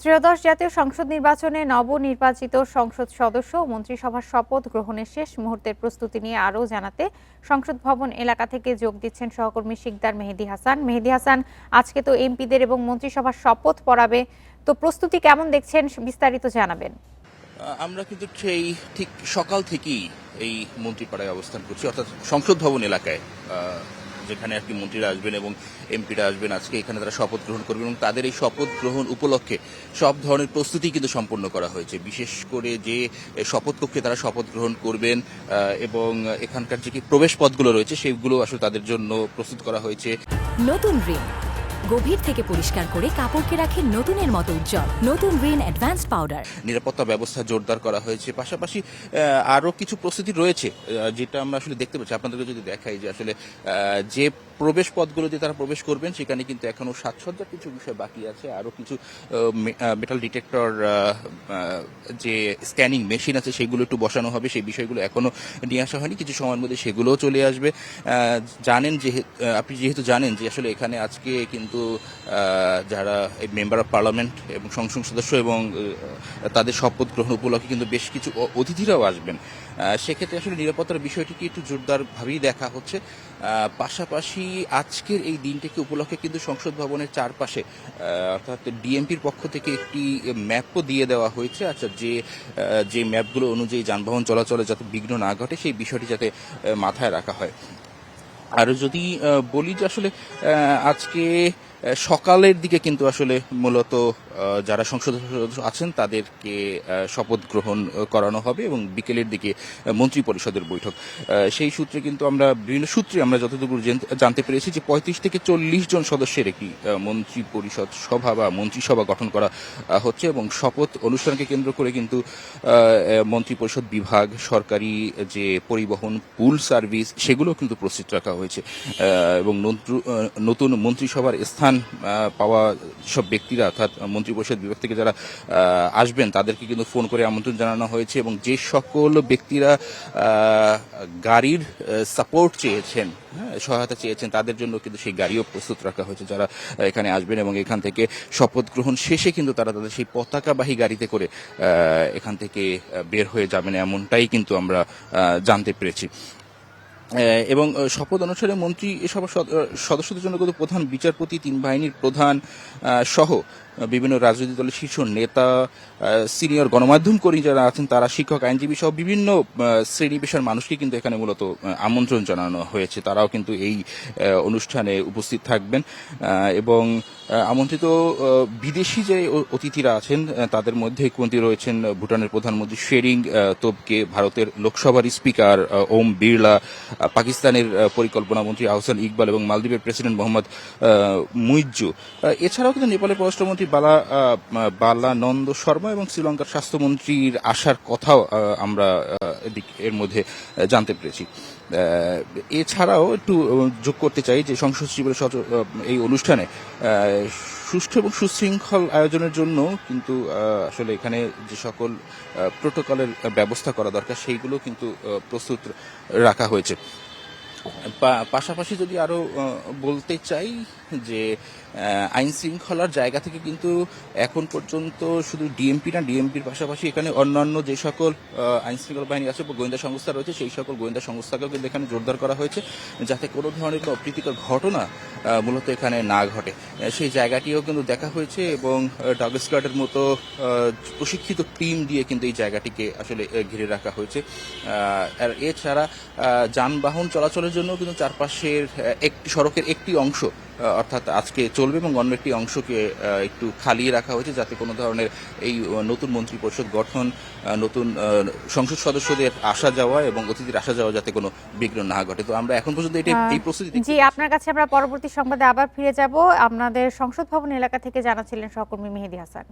ত্রয়োদশ জাতীয় সংসদ নির্বাচনে নবনির্বাচিত সংসদ সদস্য ও মন্ত্রিসভার শপথ গ্রহণের শেষ মুহূর্তের প্রস্তুতি নিয়ে আরও জানাতে সংসদ ভবন এলাকা থেকে যোগ দিচ্ছেন সহকর্মী শিকদার মেহেদী হাসান। মেহেদী হাসান, আজকে তো এমপিদের এবং মন্ত্রিসভার শপথ পড়াবে, তো প্রস্তুতি কেমন দেখছেন, বিস্তারিত জানাবেন। আমরা কিন্তু সেই ঠিক সকাল থেকেই এই মন্ত্রীপাড়ায় অবস্থান করছি, অর্থাৎ সংসদ ভবন এলাকায়, যেখানে আর কি মন্ত্রীরা আসবেন এবং এমপিরা আসবেন। আজকে এখানে তারা শপথ গ্রহণ করবেন এবং তাদের এই শপথ গ্রহণ উপলক্ষে সব ধরনের প্রস্তুতি কিন্তু সম্পন্ন করা হয়েছে। বিশেষ করে যে শপথ কক্ষে তারা শপথ গ্রহণ করবেন এবং এখানকার যে প্রবেশ পথগুলো রয়েছে সেগুলো আসলে তাদের জন্য প্রস্তুত করা হয়েছে। নতুন রিন গভীর থেকে পরিষ্কার করে কাপড়কে রাখে নতুনের মতো উজ্জ্বল। নতুন রিন অ্যাডভান্স পাউডার। নিরাপত্তা ব্যবস্থা জোরদার করা হয়েছে, পাশাপাশি আরও কিছু প্রস্তুতি রয়েছে যেটা আমরা আসলে দেখতে পাচ্ছি। আপনাদেরকে যদি দেখাই যে আসলে যে প্রবেশ পথগুলো দিয়ে তারা প্রবেশ করবেন সেখানে কিন্তু এখনো সাজসজ্জার কিছু বিষয় বাকি আছে। আরও কিছু মেটাল ডিটেক্টর যে স্ক্যানিং মেশিন আছে সেগুলো একটু বসানো হবে, সেই বিষয়গুলো এখনো নিয়ে আসা হয়নি। কিছু সময়ের মধ্যে সেগুলোও চলে আসবে। জানেন যে আপনি যেহেতু জানেন যে আসলে এখানে আজকে কিন্তু যারা এই মেম্বার অফ পার্লামেন্ট এবং সংসদ সদস্য এবং তাদের শপথ গ্রহণ উপলক্ষে কিন্তু বেশ কিছু অতিথিরাও আসবেন। সেক্ষেত্রে আসলে নিরাপত্তার বিষয়টিকে একটু জোরদারভাবেই দেখা হচ্ছে। পাশাপাশি আজকের এই দিনটিকে উপলক্ষে কিন্তু সংসদ ভবনের চারপাশে অর্থাৎ ডিএমপির পক্ষ থেকে একটি ম্যাপও দিয়ে দেওয়া হয়েছে। আচ্ছা, যে ম্যাপগুলো অনুযায়ী যানবাহন চলাচলে যাতে বিঘ্ন না ঘটে সেই বিষয়টি যাতে মাথায় রাখা হয়। আর যদি বলি যে আসলে আজকে সকালের দিকে কিন্তু আসলে মূলত যারা সংসদ সদস্য আছেন তাদেরকে শপথ গ্রহণ করানো হবে এবং বিকেলের দিকে মন্ত্রী পরিষদের বৈঠক। সেই সূত্রে কিন্তু আমরা বিভিন্ন সূত্রে আমরা যতটুকু জানতে পেরেছি যে 35 থেকে 40 জন সদস্যের একটি মন্ত্রী পরিষদ সভা বা মন্ত্রিসভা গঠন করা হচ্ছে এবং শপথ অনুষ্ঠানকে কেন্দ্র করে কিন্তু মন্ত্রী পরিষদ বিভাগ, সরকারি যে পরিবহন, পুল সার্ভিস সেগুলো কিন্তু প্রস্তুত রাখা হয়েছে এবং নতুন মন্ত্রিসভার স্থান পাওয়া সব ব্যক্তিরা অর্থাৎ মন্ত্রী পরিষদ বিভাগ থেকে যারা আসবেন তাদেরকে কিন্তু ফোন করে আমন্ত্রণ জানানো হয়েছে এবং যে সকল ব্যক্তিরা গাড়ির সাপোর্ট চেয়েছেন, সহায়তা চেয়েছেন, তাদের জন্য কিন্তু সেই গাড়িও প্রস্তুত রাখা হয়েছে যারা এখানে আসবেন এবং এখান থেকে শপথ গ্রহণ শেষে কিন্তু তারা তাদের সেই পতাকাবাহী গাড়িতে করে এখান থেকে বের হয়ে যাবেন, এমনটাই কিন্তু আমরা জানতে পেরেছি। এবং শপথ অনুষ্ঠানে মন্ত্রী সভা সদস্যদের জন্য কিন্তু প্রধান বিচারপতি, 3 বাহিনীর প্রধান সহ বিভিন্ন রাজনৈতিক দলের শীর্ষ নেতা, সিনিয়র গণমাধ্যম কর্মী যারা আছেন তারা, শিক্ষক, আইনজীবী সহ বিভিন্ন শ্রেণী পেশার মানুষকে কিন্তু এখানে মূলত আমন্ত্রণ জানানো হয়েছে। তারাও কিন্তু এই অনুষ্ঠানে উপস্থিত থাকবেন এবং আমন্ত্রিত বিদেশি যে অতিথিরা আছেন তাদের মধ্যে কিন্তু রয়েছেন ভুটানের প্রধানমন্ত্রী শেরিং তোবগে, ভারতের লোকসভার স্পিকার ওম বিড়লা, পাকিস্তানের পরিকল্পনা মন্ত্রী আহসান ইকবাল এবং মালদ্বীপের প্রেসিডেন্ট মোহাম্মদ মুইজ্জু। এছাড়াও কিন্তু নেপালের পররাষ্ট্রমন্ত্রী বালানন্দ শর্মা এবং শ্রীলঙ্কার স্বাস্থ্যমন্ত্রীর আসার কথাও আমরা এর মধ্যে জানতে পেরেছি। এছাড়াও একটু যোগ করতে চাই যে সংসদ সচিবের এই অনুষ্ঠানে সুষ্ঠু এবং সুশৃঙ্খল আয়োজনের জন্য কিন্তু আসলে এখানে যে সকল প্রোটোকলের ব্যবস্থা করা দরকার সেইগুলো কিন্তু প্রস্তুত রাখা হয়েছে। পাশাপাশি যদি আরো বলতে চাই যে আইন শৃঙ্খলার জায়গা থেকে কিন্তু এখন পর্যন্ত শুধু ডিএমপি না, ডিএমপির পাশাপাশি এখানে অন্যান্য যে সকল আইন শৃঙ্খলা বাহিনী আছে বা গোয়েন্দা সংস্থা রয়েছে সেই সকল গোয়েন্দা সংস্থাকেও কিন্তু এখানে জোরদার করা হয়েছে যাতে কোনো ধরনের অপ্রীতিকর ঘটনা মূলত এখানে না ঘটে। সেই জায়গাটিও কিন্তু দেখা হয়েছে এবং ডগ স্কোয়াডের মতো প্রশিক্ষিত টিম দিয়ে কিন্তু এই জায়গাটিকে আসলে ঘিরে রাখা হয়েছে। আর এছাড়া যানবাহন চলাচলের জন্য কিন্তু চারপাশের একটি সড়কের একটি অংশ অর্থাৎ আজকে চলবে এবং অন্য একটি অংশকে একটু খালিয়ে রাখা হয়েছে যাতে কোনো ধরনের এই নতুন মন্ত্রী পরিষদ গঠন, নতুন সংসদ সদস্যদের আসা যাওয়া এবং অতিথির আসা যাওয়া যাতে কোনো বিঘ্ন না ঘটে। তো আমরা এখন পর্যন্ত এই প্রস্তুতি। জি, আপনার কাছে আমরা পরবর্তী সংবাদে আবার ফিরে যাব। আপনাদের সংসদ ভবন এলাকা থেকে জানাচ্ছিলেন সহকর্মী মেহেদী হাসান।